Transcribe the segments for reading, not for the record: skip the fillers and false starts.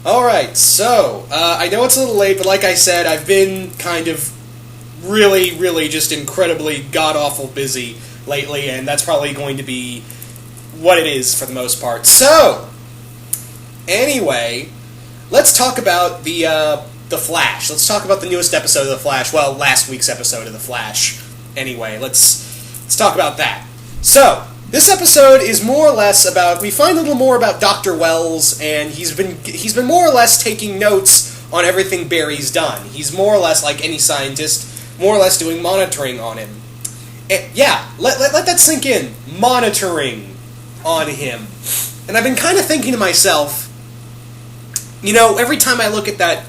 Alright, so, I know it's a little late, but like I said, I've been kind of really just incredibly god-awful busy lately, and that's probably going to be what it is for the most part. So, anyway, let's talk about the Flash. Let's talk about the newest episode of The Flash. Well, last week's episode of The Flash. Anyway, let's talk about that. So, this episode is more or less about, we find a little more about Dr. Wells, and he's been more or less taking notes on everything Barry's done. He's more or less, like any scientist, more or less doing monitoring on him. And, yeah, let that sink in. Monitoring on him. And I've been kind of thinking to myself, you know, every time I look at that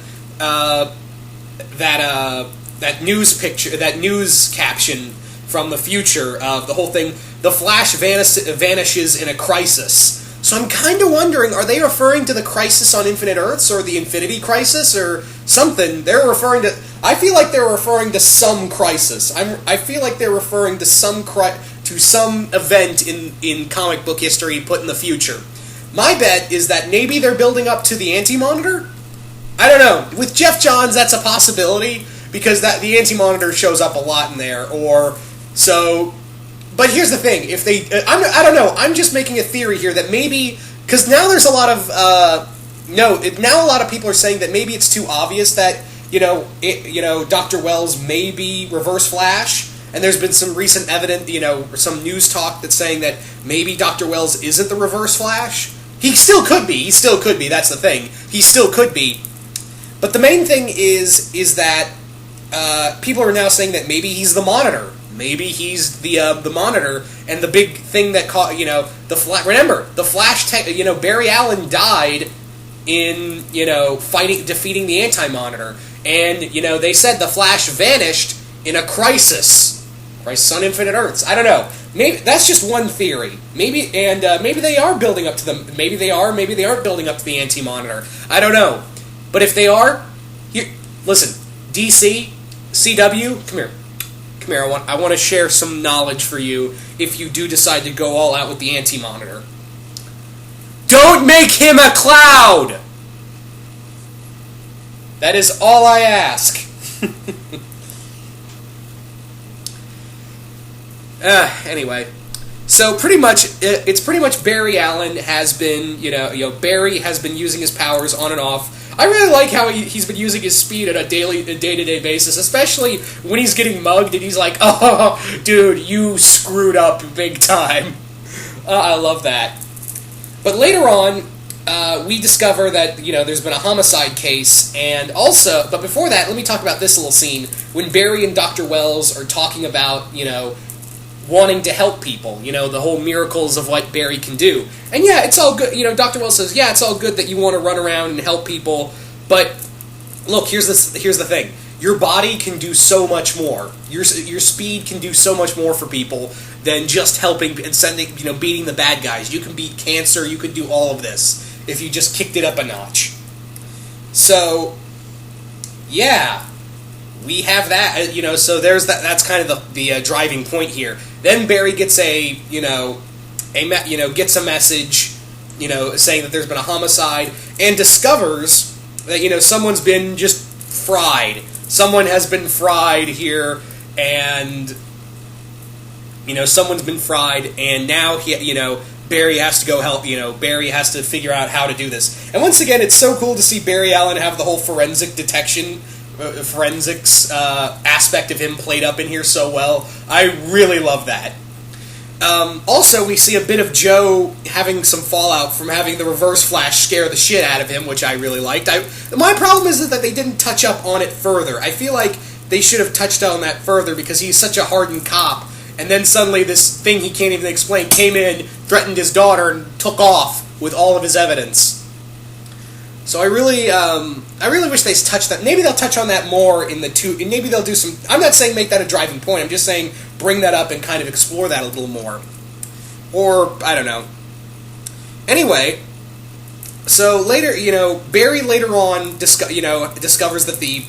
news picture, that news caption from the future of the whole thing, the Flash vanishes in a crisis. So I'm kind of wondering, are they referring to the crisis on Infinite Earths, or the Infinity Crisis, or something? They're referring to... I feel like they're referring to some crisis. I feel like they're referring to some event in comic book history put in the future. My bet is that maybe they're building up to the Anti-Monitor? I don't know. With Jeff Johns, that's a possibility, because the Anti-Monitor shows up a lot in there, or... So... But here's the thing, if they... I don't know, I'm just making a theory here that maybe... Because now there's a lot of... now a lot of people are saying that maybe it's too obvious that, Dr. Wells may be Reverse Flash, and there's been some recent evidence, some news talk that's saying that maybe Dr. Wells isn't the Reverse Flash. He still could be, that's the thing. He still could be. But the main thing is that people are now saying that maybe he's the Monitor. Maybe he's the Monitor, and the big thing that caught, remember, the Flash, Barry Allen died in, defeating the Anti-Monitor, and, they said the Flash vanished in a crisis on Infinite Earths. I don't know. Maybe that's just one theory. Maybe they are building up to them. Maybe they aren't building up to the Anti-Monitor. I don't know. But if they are, here, listen, DC, CW, come here. I want to share some knowledge for you if you do decide to go all out with the Anti-Monitor. Don't make him a cloud! That is all I ask. Anyway. So it's pretty much Barry Allen has been, Barry has been using his powers on and off. I really like how he's been using his speed on a day-to-day basis, especially when he's getting mugged and he's like, oh, dude, you screwed up big time. I love that. But later on, we discover that, there's been a homicide case, and also, but before that, let me talk about this little scene, when Barry and Dr. Wells are talking about, wanting to help people, the whole miracles of what Barry can do. And yeah, it's all good, Dr. Wells says, yeah, it's all good that you want to run around and help people, but look, here's the thing. Your body can do so much more. Your speed can do so much more for people than just helping and sending, beating the bad guys. You can beat cancer, you could do all of this if you just kicked it up a notch. So, yeah. We have that, so there's that. That's kind of the driving point here. Then Barry gets gets a message, saying that there's been a homicide, and discovers that someone's been just fried. Someone has been fried here, and someone's been fried, and now Barry has to go help. Barry has to figure out how to do this. And once again, it's so cool to see Barry Allen have the whole forensics aspect of him played up in here so well. I really love that. Also, we see a bit of Joe having some fallout from having the Reverse Flash scare the shit out of him, which I really liked. My problem is that they didn't touch up on it further. I feel like they should have touched on that further, because he's such a hardened cop, and then suddenly this thing he can't even explain came in, threatened his daughter, and took off with all of his evidence. So I really wish they touched that. Maybe they'll touch on that more in the two. And maybe they'll do some. I'm not saying make that a driving point. I'm just saying bring that up and kind of explore that a little more. Or I don't know. Anyway, so later, Barry later on, discovers that the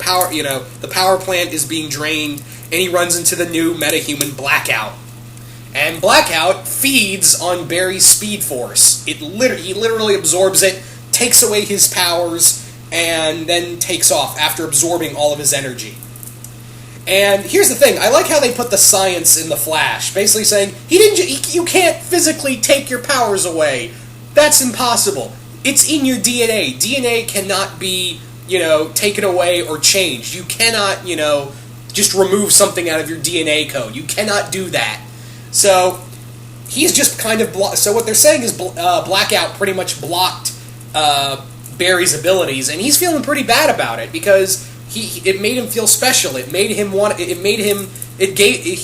power plant is being drained, and he runs into the new metahuman Blackout. And Blackout feeds on Barry's Speed Force. He literally absorbs it. takes away his powers and then takes off after absorbing all of his energy. And here's the thing, I like how they put the science in the Flash, basically saying, you can't physically take your powers away. That's impossible. It's in your DNA. DNA cannot be, taken away or changed. You cannot, just remove something out of your DNA code. You cannot do that. So, he's just kind of... So what they're saying is Blackout pretty much blocked Barry's abilities, and he's feeling pretty bad about it, because it made him feel special. It made him want... He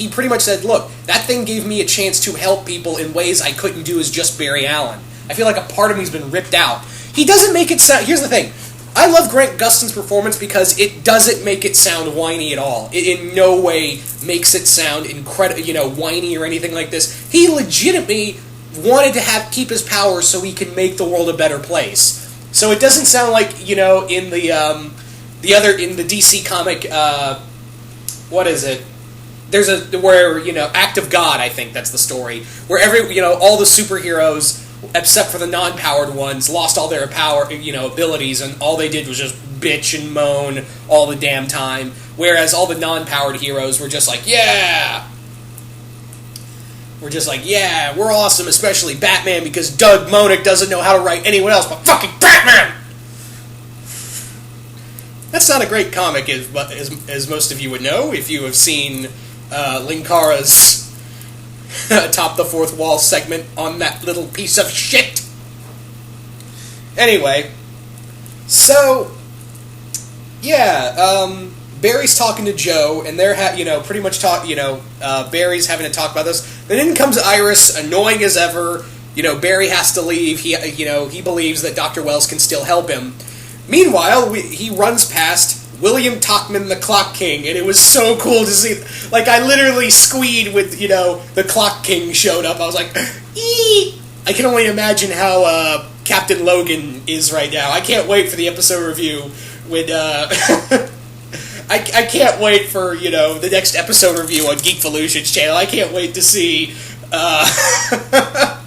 pretty much said, look, that thing gave me a chance to help people in ways I couldn't do as just Barry Allen. I feel like a part of me's been ripped out. He doesn't make it sound... Here's the thing. I love Grant Gustin's performance because it doesn't make it sound whiny at all. It in no way makes it sound whiny or anything like this. He legitimately wanted to keep his powers so he can make the world a better place. So it doesn't sound like, in the DC comic, what is it? There's Act of God, I think that's the story, where all the superheroes, except for the non-powered ones, lost all their abilities, and all they did was just bitch and moan all the damn time, whereas all the non-powered heroes were just like, yeah! We're awesome, especially Batman, because Doug Monick doesn't know how to write anyone else but fucking Batman! That's not a great comic, as most of you would know, if you have seen Linkara's Top the Fourth Wall segment on that little piece of shit. Anyway, so, Barry's talking to Joe, and they're pretty much Barry's having to talk about this. Then in comes Iris, annoying as ever. Barry has to leave. He believes that Dr. Wells can still help him. Meanwhile, he runs past William Tachman, the Clock King, and it was so cool to see. Like, I literally squeed with, the Clock King showed up. I was like, eee! I can only imagine how Captain Logan is right now. I can't wait for the episode review with, I can't wait for, the next episode review on Geekvolution's channel. I can't wait to see, I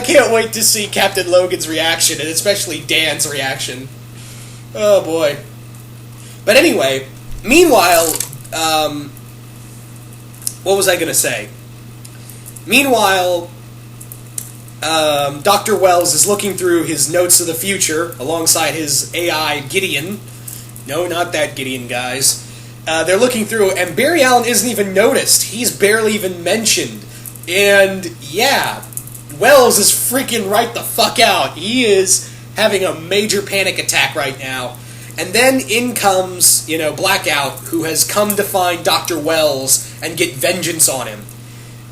can't wait to see Captain Logan's reaction, and especially Dan's reaction. Oh, boy. But anyway, meanwhile, what was I going to say? Meanwhile, Dr. Wells is looking through his notes of the future alongside his AI Gideon. No, not that Gideon, guys. They're looking through, and Barry Allen isn't even noticed. He's barely even mentioned. And, yeah, Wells is freaking right the fuck out. He is having a major panic attack right now. And then in comes, Blackout, who has come to find Dr. Wells and get vengeance on him.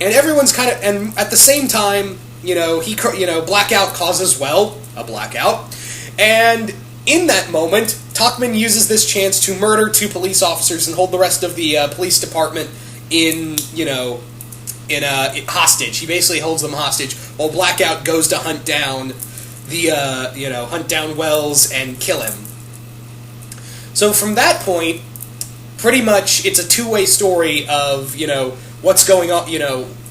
And everyone's and at the same time, Blackout causes, a blackout. And in that moment, Tachman uses this chance to murder 2 police officers and hold the rest of the police department in hostage. He basically holds them hostage while Blackout goes to hunt down Wells and kill him. So from that point, pretty much it's a two-way story of, what's going on,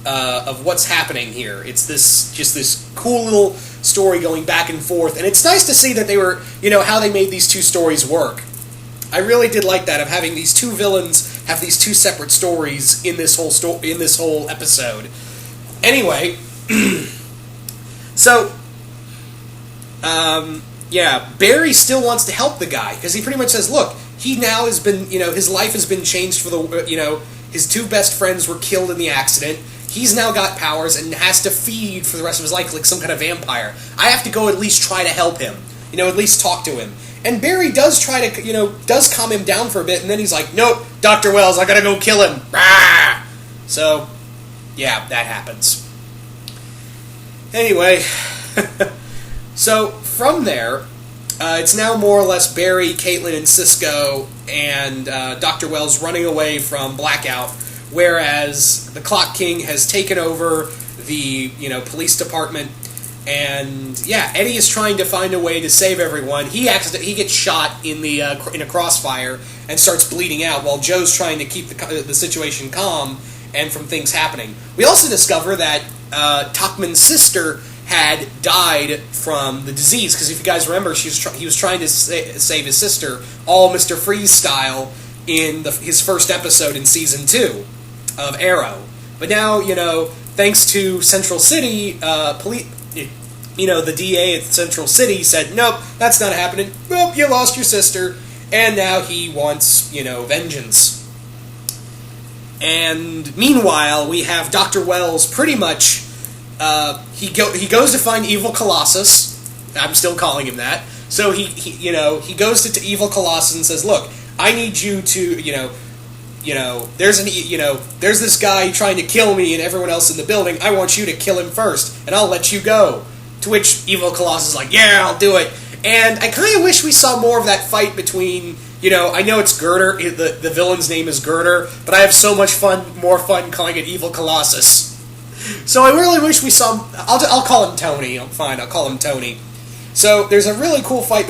of what's happening here. It's this cool little story going back and forth, and it's nice to see that they were, how they made these 2 stories work. I really did like that, of having these 2 villains have these 2 separate stories in this whole episode. Anyway, so, Barry still wants to help the guy, because he pretty much says, look, he now has been, his life has been changed for the, his 2 best friends were killed in the accident. He's now got powers and has to feed for the rest of his life like some kind of vampire. I have to go at least try to help him, at least talk to him. And Barry does try to, does calm him down for a bit, and then he's like, nope, Dr. Wells, I gotta go kill him. Rah! So, yeah, that happens. Anyway, so from there, it's now more or less Barry, Caitlin, and Cisco, and Dr. Wells running away from Blackout, whereas the Clock King has taken over the, police department, and, Eddie is trying to find a way to save everyone. He gets shot in a crossfire and starts bleeding out, while Joe's trying to keep the situation calm and from things happening. We also discover that Tachman's sister had died from the disease. Because if you guys remember, he was trying to save his sister, all Mr. Freeze style, in his first episode in Season 2 of Arrow. But now, thanks to Central City, the DA at Central City said, nope, that's not happening. Nope, you lost your sister. And now he wants, vengeance. And meanwhile, we have Dr. Wells pretty much, he goes to find Evil Colossus. I'm still calling him that. So he goes to Evil Colossus and says, look, I need you to, there's this guy trying to kill me and everyone else in the building. I want you to kill him first, and I'll let you go. To which Evil Colossus is like, yeah, I'll do it. And I kind of wish we saw more of that fight between, I know it's Girder, the villain's name is Girder, but I have so much more fun calling it Evil Colossus. So I really wish we saw, I'll call him Tony, fine, I'll call him Tony. So there's a really cool fight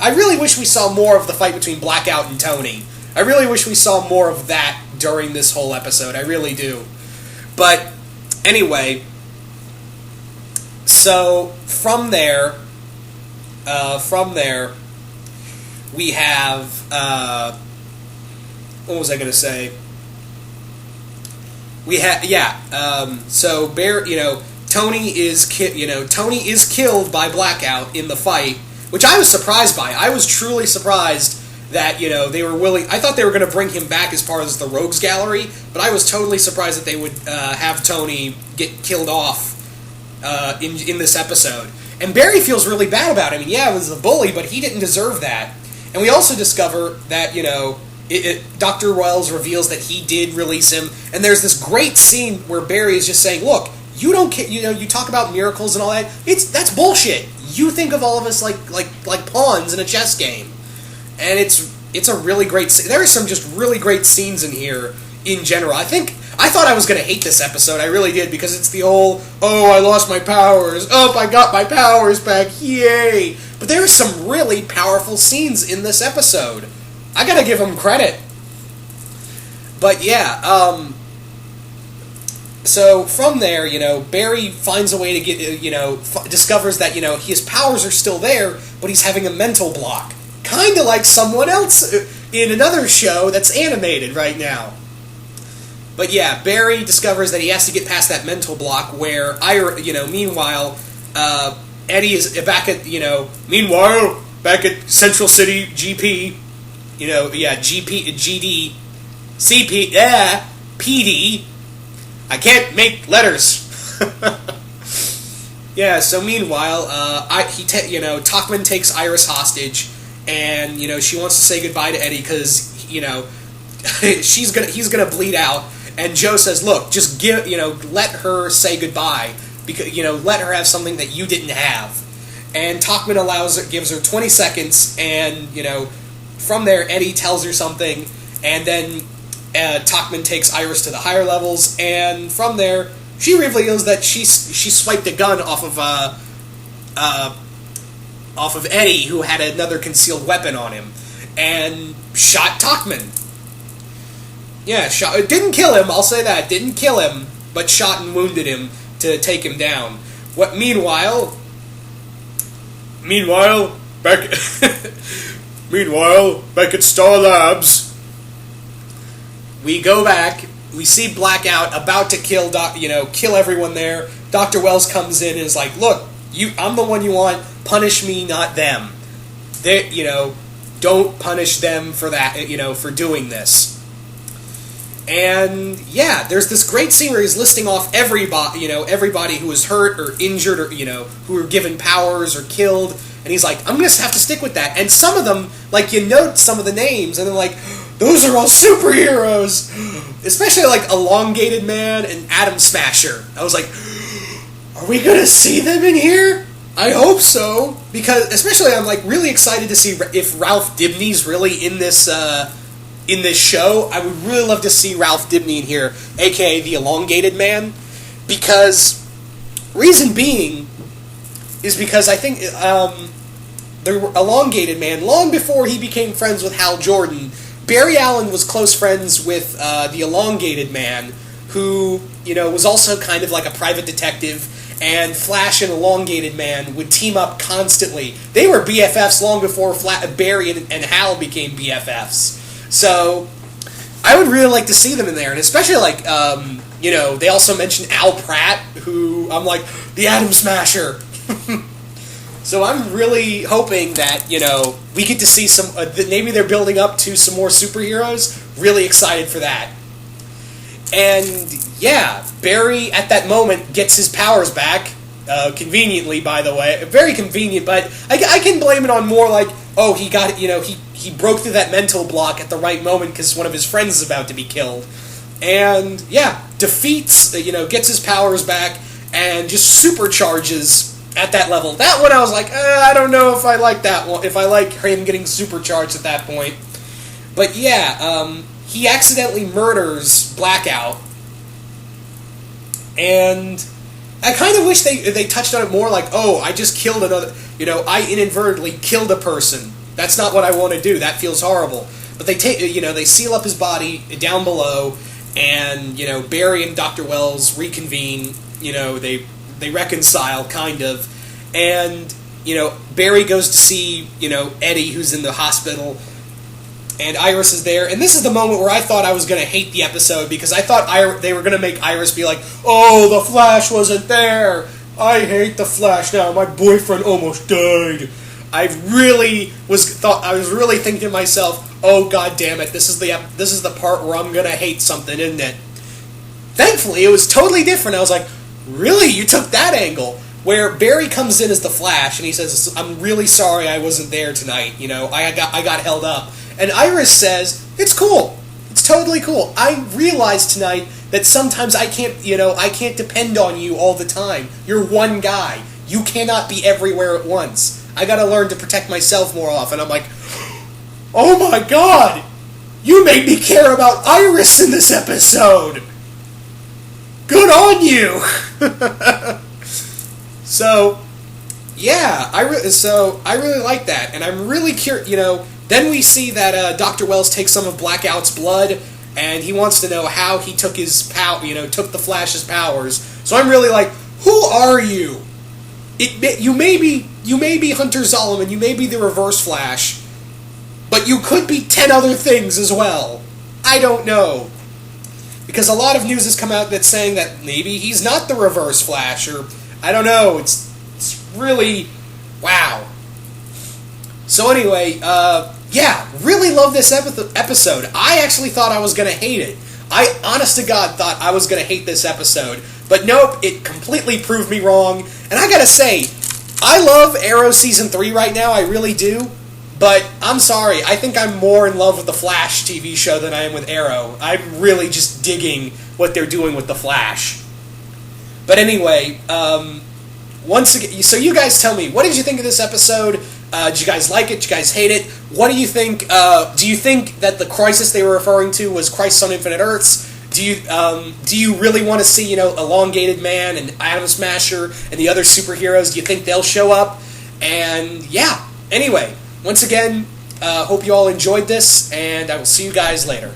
I really wish we saw more of the fight between Blackout and Tony. I really wish we saw more of that during this whole episode, I really do. But, anyway, so from there, we have, what was I going to say? We have, so Tony is killed by Blackout in the fight, which I was surprised by. I was truly surprised that, they were willing, I thought they were going to bring him back as part of the Rogues Gallery, but I was totally surprised that they would have Tony get killed off in this episode. And Barry feels really bad about him. It was a bully, but he didn't deserve that. And we also discover that, Dr. Wells reveals that he did release him, and there's this great scene where Barry is just saying, look, you don't care, you talk about miracles and all that, that's bullshit. You think of all of us like pawns in a chess game. And it's a really great scene. There are some just really great scenes in here in general. I thought I was going to hate this episode. I really did, because it's the whole, I lost my powers. I got my powers back. Yay. But there are some really powerful scenes in this episode. I got to give them credit. But yeah, so from there, Barry finds a way to get, discovers that, his powers are still there, but he's having a mental block. Kind of like someone else in another show that's animated right now. But yeah, Barry discovers that he has to get past that mental block where, meanwhile, Eddie is back at, back at Central City GP, GD, CP, PD. I can't make letters. Yeah, so meanwhile, Talkman takes Iris hostage, and, she wants to say goodbye to Eddie because, he's gonna bleed out. And Joe says, look, just let her say goodbye, because, let her have something that you didn't have. And Talkman gives her 20 seconds, and, from there, Eddie tells her something, and then Talkman takes Iris to the higher levels, and from there, she reveals that she swiped a gun off of Eddie, who had another concealed weapon on him, and shot Talkman. Yeah, didn't kill him, I'll say that. Didn't kill him, but shot and wounded him to take him down. Meanwhile, back at Star Labs, we go back, we see Blackout about to kill everyone there. Dr. Wells comes in and is like, look, I'm the one you want, punish me, not them. Don't punish them for that, for doing this. And yeah, there's this great scene where he's listing off everybody who was hurt or injured or who were given powers or killed, and he's like, I'm gonna have to stick with that. And some of them, note some of the names, and they're like, those are all superheroes, especially Elongated Man and Atom Smasher. I was like, are we gonna see them in here? I hope so, because especially I'm really excited to see if Ralph Dibny's really in this show. I would really love to see Ralph Dibny in here, aka the Elongated Man, because reason being is because I think the Elongated Man, long before he became friends with Hal Jordan, Barry Allen was close friends with the Elongated Man, who was also kind of like a private detective, and Flash and Elongated Man would team up constantly. They were BFFs long before Barry and Hal became BFFs. So I would really like to see them in there, and especially like they also mentioned Al Pratt, who I'm like the Atom Smasher. So I'm really hoping that we get to see some. Maybe they're building up to some more superheroes. Really excited for that. And yeah, Barry at that moment gets his powers back. Conveniently, by the way, very convenient. But I can blame it on more like, oh, he got he broke through that mental block at the right moment because one of his friends is about to be killed. And yeah, defeats, gets his powers back and just supercharges at that level. That one I was like, I don't know if I like that one, if I like him getting supercharged at that point. But yeah, he accidentally murders Blackout. And I kind of wish they touched on it more like, oh, I just killed another, I inadvertently killed a person. That's not what I want to do. That feels horrible. But they seal up his body down below, and Barry and Dr. Wells reconvene. They reconcile kind of, and Barry goes to see Eddie, who's in the hospital, and Iris is there. And this is the moment where I thought I was going to hate the episode because I thought they were going to make Iris be like, "Oh, the Flash wasn't there. I hate the Flash now. My boyfriend almost died." I was really thinking to myself, "Oh, god damn it! This is the part where I'm gonna hate something, isn't it?" Thankfully, it was totally different. I was like, "Really? You took that angle?" Where Barry comes in as the Flash and he says, "I'm really sorry I wasn't there tonight. I got held up." And Iris says, "It's cool. It's totally cool. I realized tonight that sometimes I can't depend on you all the time. You're one guy. You cannot be everywhere at once. I gotta learn to protect myself more often." I'm like, oh my god! You made me care about Iris in this episode! Good on you! So, yeah, I really like that, and I'm really curious, then we see that Dr. Wells takes some of Blackout's blood, and he wants to know how he took took the Flash's powers. So I'm really like, who are you? You may be Hunter Zolomon, you may be the Reverse Flash, but you could be 10 other things as well. I don't know. Because a lot of news has come out that's saying that maybe he's not the Reverse Flash, or I don't know. It's really, wow. So anyway, yeah, really love this episode. I actually thought I was going to hate it. I, honest to God, thought I was going to hate this episode. But nope, it completely proved me wrong. And I gotta say, I love Arrow Season 3 right now, I really do. But I'm sorry, I think I'm more in love with the Flash TV show than I am with Arrow. I'm really just digging what they're doing with the Flash. But anyway, once again, so you guys tell me, what did you think of this episode? Did you guys like it? Did you guys hate it? What do you think? Do you think that the crisis they were referring to was Crisis on Infinite Earths? Do you really want to see, Elongated Man and Atom Smasher and the other superheroes? Do you think they'll show up? And yeah, anyway, once again, hope you all enjoyed this, and I will see you guys later.